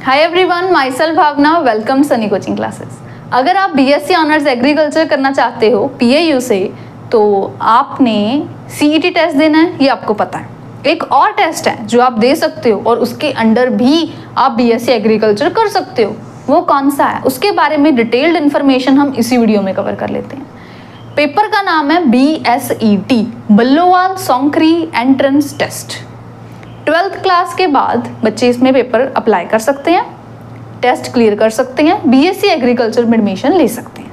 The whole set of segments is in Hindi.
Hi everyone, my self Bhavna, welcome Sunny coaching classes. अगर आप बीएससी ऑनर्स एग्रीकल्चर करना चाहते हो पीएयू से, तो आपने सीईटी टेस्ट देना है, ये आपको पता है। एक और टेस्ट है जो आप दे सकते हो और उसके अंडर भी आप बीएससी एग्रीकल्चर कर सकते हो। वो कौन सा है, उसके बारे में डिटेल्ड इन्फॉर्मेशन हम इसी वीडियो में कवर कर लेते हैं। पेपर का नाम है BSET, Ballowal Saunkhri entrance test. 12th class के बाद बच्चे इसमें पेपर अप्लाई कर सकते हैं, टेस्ट क्लियर कर सकते हैं, बीएससी एग्रीकल्चर में एडमिशन ले सकते हैं।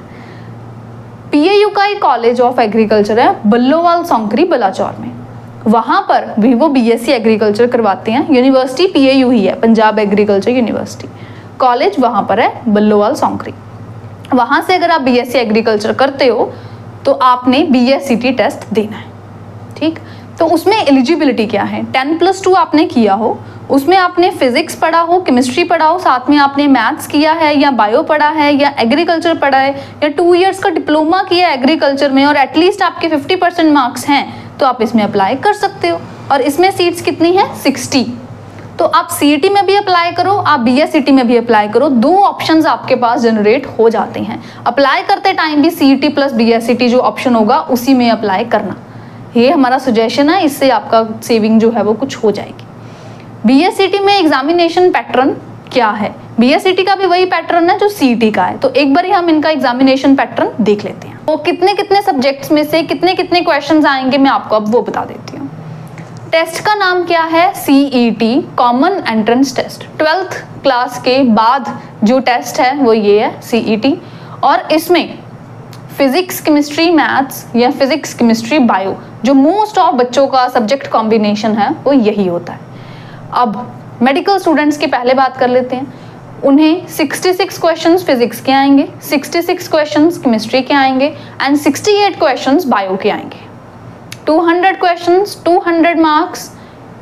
पीएयू का एक कॉलेज ऑफ एग्रीकल्चर है बल्लोवाल सोंकरी बलाचौर में, वहाँ पर भी वो बीएससी एग्रीकल्चर करवाते हैं। यूनिवर्सिटी पीएयू ही है, पंजाब एग्रीकल्चर यूनिवर्सिटी। कॉलेज वहाँ पर है बल्लोवाल सोंकरी। वहाँ से अगर आप बीएससी एग्रीकल्चर करते हो तो आपने BSET टेस्ट देना है, ठीक। तो उसमें एलिजिबिलिटी क्या है, 10+2 आपने किया हो, उसमें आपने फिजिक्स पढ़ा हो, केमिस्ट्री पढ़ा हो, साथ में आपने मैथ्स किया है या बायो पढ़ा है या एग्रीकल्चर पढ़ा है या 2 इयर्स का डिप्लोमा किया है एग्रीकल्चर में और एटलीस्ट आपके 50% मार्क्स हैं, तो आप इसमें अप्लाई कर सकते हो। और इसमें सीट्स कितनी है, 60। तो आप सीईटी में भी अप्लाई करो, आप BSET में भी अप्लाई करो, 2 ऑप्शंस आपके पास जनरेट हो जाते हैं। अप्लाई करते टाइम भी सीईटी प्लस BSET जो ऑप्शन होगा उसी में अप्लाई करना, ये हमारा सजेशन है, इससे आपका सेविंग जो है वो कुछ हो जाएगी। BSET में एग्जामिनेशन पैटर्न क्या है, BSET का भी वही पैटर्न है जो CET का है। तो एक बार हम इनका एग्जामिनेशन पैटर्न देख लेते हैं। तो कितने कितने सब्जेक्ट्स में से कितने कितने क्वेश्चंस आएंगे मैं आपको अब वो बता देती हूँ। टेस्ट का नाम क्या है, CET common entrance test. 12th class के बाद जो टेस्ट है वो ये है CET, और इसमें फिजिक्स केमिस्ट्री मैथ्स या फिजिक्स केमिस्ट्री बायो जो मोस्ट ऑफ बच्चों का सब्जेक्ट कॉम्बिनेशन है वो यही होता है। अब मेडिकल स्टूडेंट्स की पहले बात कर लेते हैं। उन्हें 66 क्वेश्चंस फिजिक्स के आएंगे, 66 क्वेश्चंस केमिस्ट्री के आएंगे एंड 68 क्वेश्चंस बायो के आएंगे। 200 questions 200 marks,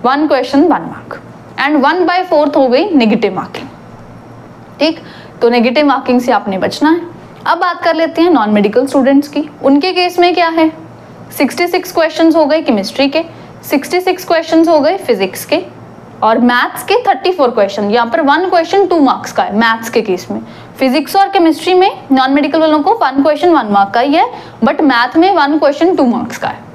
1 question 1 mark and 1/4 हो गई नेगेटिव मार्किंग, ठीक। तो नेगेटिव मार्किंग से आपने बचना है। अब बात कर लेते हैं नॉन मेडिकल स्टूडेंट्स की। उनके केस में क्या है, 66 क्वेश्चंस हो गए केमिस्ट्री के, 66 क्वेश्चंस हो गए फिजिक्स के और मैथ्स के 34 क्वेश्चन। यहाँ पर 1 क्वेश्चन 2 मार्क्स का है मैथ्स के केस में। फिजिक्स और केमिस्ट्री में नॉन मेडिकल वालों को 1 क्वेश्चन 1 मार्क का ही है, बट मैथ में 1 क्वेश्चन 2 मार्क्स का है।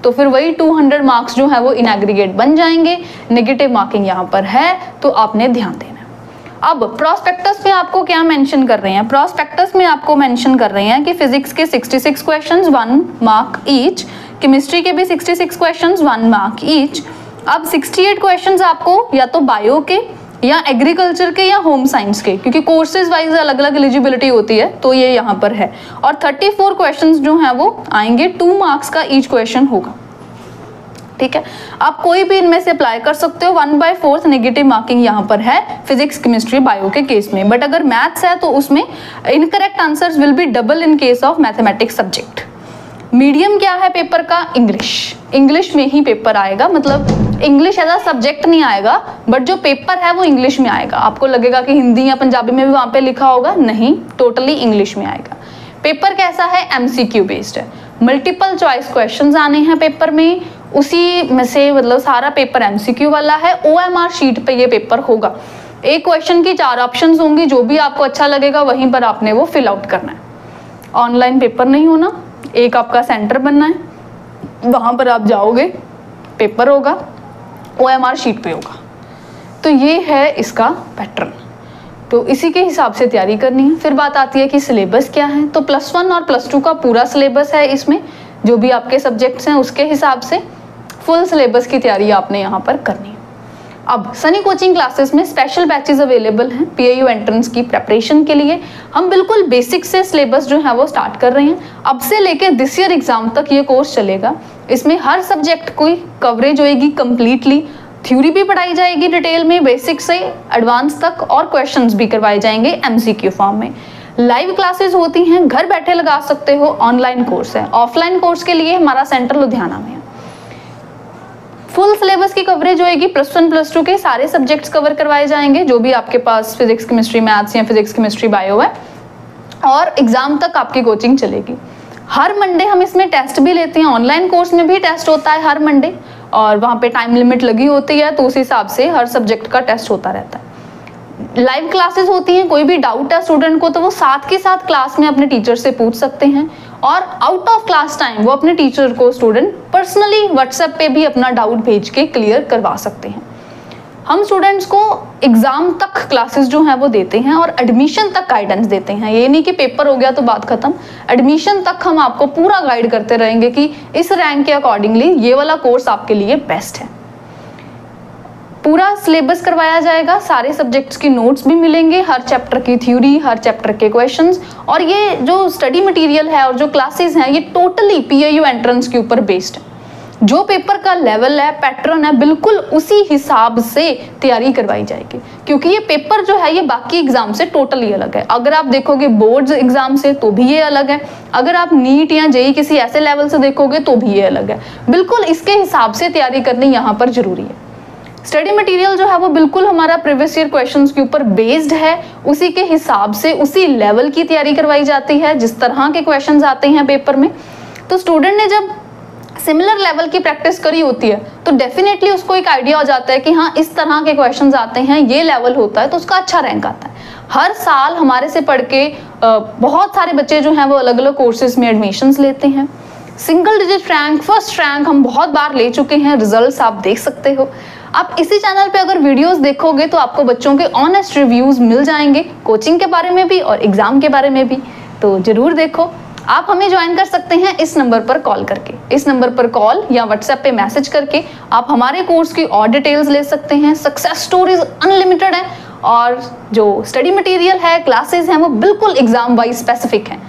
तो फिर वही 200 मार्क्स जो है वो इन एग्रीगेट बन जाएंगे। नेगेटिव मार्किंग यहाँ पर है, तो आपने ध्यान देना। अब प्रोस्पेक्टस में आपको क्या मेंशन कर रहे हैं, प्रोस्पेक्टस में आपको मेंशन कर रहे हैं कि फिजिक्स के 66 क्वेश्चंस 1 मार्क ईच, केमिस्ट्री के भी 66 क्वेश्चंस 1 मार्क ईच। अब 68 क्वेश्चंस आपको या तो बायो के या एग्रीकल्चर के या होम साइंस के, क्योंकि कोर्सेज वाइज अलग अलग एलिजिबिलिटी होती है, तो ये यहाँ पर है। और 34 क्वेश्चंस जो हैं वो आएंगे, 2 मार्क्स का ईच क्वेश्चन होगा, ठीक है। आप कोई भी इनमें से अप्लाई कर सकते हो। 1/4 नेगेटिव मार्किंग यहाँ पर है फिजिक्स केमिस्ट्री बायो के केस में, बट अगर मैथ्स है तो उसमें incorrect answers will be double in case of mathematics subject. Medium क्या है पेपर का, इंग्लिश में ही पेपर आएगा, मतलब इंग्लिश एज अ सब्जेक्ट नहीं आएगा, बट जो पेपर है वो इंग्लिश में आएगा। आपको लगेगा कि हिंदी या पंजाबी में भी वहाँ पे लिखा होगा, नहीं, टोटली इंग्लिश में आएगा। पेपर कैसा है, MCQ बेस्ड है, मल्टीपल चॉइस क्वेश्चंस आने हैं पेपर में, उसी में से मतलब सारा पेपर MCQ वाला है। OMR शीट पे ये पेपर होगा। एक क्वेश्चन की 4 ऑप्शंस होंगी, जो भी आपको अच्छा लगेगा वहीं पर आपने वो फिल आउट करना है। ऑनलाइन पेपर नहीं होना, एक आपका सेंटर बनना है, वहाँ पर आप जाओगे, पेपर होगा, OMR शीट पे होगा। तो ये है इसका पैटर्न, तो इसी के हिसाब से तैयारी करनी है। फिर बात आती है कि सिलेबस क्या है, तो +1 और +2 का पूरा सिलेबस है इसमें, जो भी आपके सब्जेक्ट्स हैं उसके हिसाब से फुल सिलेबस की तैयारी आपने यहाँ पर करनी है। अब सनी कोचिंग क्लासेस में स्पेशल बैचेस अवेलेबल हैं पीएयू एंट्रेंस की प्रेपरेशन के लिए। हम बिल्कुल बेसिक से सिलेबस जो है वो स्टार्ट कर रहे हैं। अब से लेकर दिस ईयर एग्जाम तक ये कोर्स चलेगा। इसमें हर सब्जेक्ट की कवरेज होएगी कंप्लीटली, थ्योरी भी पढ़ाई जाएगी डिटेल में बेसिक से एडवांस तक, और क्वेश्चंस भी करवाए जाएंगे MCQ फॉर्म में। लाइव क्लासेस होती हैं, घर बैठे लगा सकते हो, ऑनलाइन कोर्स है। ऑफलाइन कोर्स के लिए हमारा सेंटर लुधियाना में है। फुल सिलेबस की कवरेज होएगी, +1 +2 के सारे सब्जेक्ट्स कवर करवाए जाएंगे, जो भी आपके पास फिजिक्स केमिस्ट्री मैथ्स या फिजिक्स केमिस्ट्री बायो है, और एग्जाम तक आपकी कोचिंग चलेगी। हर मंडे हम इसमें टेस्ट भी लेते हैं, ऑनलाइन कोर्स में भी टेस्ट होता है हर मंडे, और वहाँ पे टाइम लिमिट लगी होती है, तो उस हिसाब से हर सब्जेक्ट का टेस्ट होता रहता है। लाइव क्लासेस होती हैं, कोई भी डाउट है स्टूडेंट को तो वो साथ के साथ क्लास में अपने टीचर से पूछ सकते हैं, और आउट ऑफ क्लास टाइम वो अपने टीचर को स्टूडेंट पर्सनली व्हाट्सएप पे भी अपना डाउट भेज के क्लियर करवा सकते हैं। हम स्टूडेंट्स को एग्जाम तक क्लासेस जो हैं वो देते हैं और एडमिशन तक गाइडेंस देते हैं। ये नहीं कि पेपर हो गया तो बात खत्म, एडमिशन तक हम आपको पूरा गाइड करते रहेंगे कि इस रैंक के अकॉर्डिंगली ये वाला कोर्स आपके लिए बेस्ट है। पूरा सिलेबस करवाया जाएगा, सारे सब्जेक्ट्स की नोट्स भी मिलेंगे, हर चैप्टर की थ्योरी, हर चैप्टर के क्वेश्चंस, और ये जो स्टडी मटेरियल है और जो क्लासेस हैं ये टोटली पीएयू एंट्रेंस के ऊपर बेस्ड है। जो पेपर का लेवल है, पैटर्न है, बिल्कुल उसी हिसाब से तैयारी करवाई जाएगी, क्योंकि ये पेपर जो है ये बाकी एग्जाम से टोटली अलग है। अगर आप देखोगे बोर्ड्स एग्जाम से तो भी ये अलग है, अगर आप नीट या जेईई किसी ऐसे लेवल से देखोगे तो भी ये अलग है। बिल्कुल इसके हिसाब से तैयारी करनी यहाँ पर जरूरी है। स्टडी मटेरियल जो है वो बिल्कुल हमारा प्रीवियस ईयर क्वेश्चंस के ऊपर बेस्ड है, उसी के हिसाब से उसी लेवल की तैयारी करवाई जाती है जिस तरह के क्वेश्चंस आते हैं पेपर में। तो स्टूडेंट ने जब सिमिलर लेवल की प्रैक्टिस करी होती है तो डेफिनेटली उसको एक आइडिया हो जाता है कि हाँ इस तरह के क्वेश्चंस आते हैं, ये लेवल होता है तो उसका अच्छा रैंक आता है। हर साल हमारे से पढ़ के बहुत सारे बच्चे जो हैं वो अलग अलग कोर्सेज में एडमिशन्स लेते हैं। Single digit rank, first rank हम बहुत बार ले चुके हैं, रिजल्ट्स आप देख सकते हो। आप इसी चैनल पे अगर वीडियोस देखोगे तो आपको बच्चों के ऑनेस्ट रिव्यूज मिल जाएंगे, कोचिंग के बारे में भी और एग्जाम के बारे में भी, तो जरूर देखो। आप हमें ज्वाइन कर सकते हैं इस नंबर पर कॉल करके, इस नंबर पर कॉल या व्हाट्सएप पे मैसेज करके आप हमारे कोर्स की और डिटेल्स ले सकते हैं। सक्सेस स्टोरीज अनलिमिटेड है और जो स्टडी मटेरियल है, क्लासेस हैं, वो बिल्कुल एग्जाम वाइज स्पेसिफिक हैं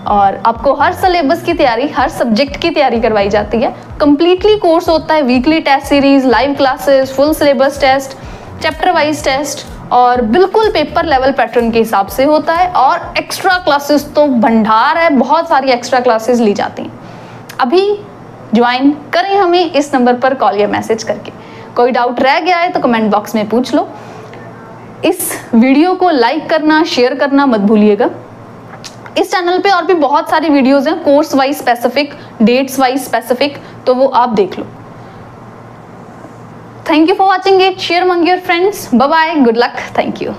और आपको हर सिलेबस की तैयारी, हर सब्जेक्ट की तैयारी करवाई जाती है। कंप्लीटली कोर्स होता है, weekly test series, live classes, full syllabus test, chapter wise test और बिल्कुल पेपर लेवल पैटर्न के हिसाब से होता है। और एक्स्ट्रा क्लासेस तो भंडार है, बहुत सारी एक्स्ट्रा क्लासेस ली जाती हैं। अभी ज्वाइन करें हमें इस नंबर पर कॉल या मैसेज करके। कोई डाउट रह गया है तो कमेंट बॉक्स में पूछ लो। इस वीडियो को लाइक करना, शेयर करना मत भूलिएगा। इस चैनल पे और भी बहुत सारी वीडियोस हैं, course wise specific, dates wise specific, तो वो आप देख लो। Thank you for watching it, share among your friends, bye bye, good luck, thank you.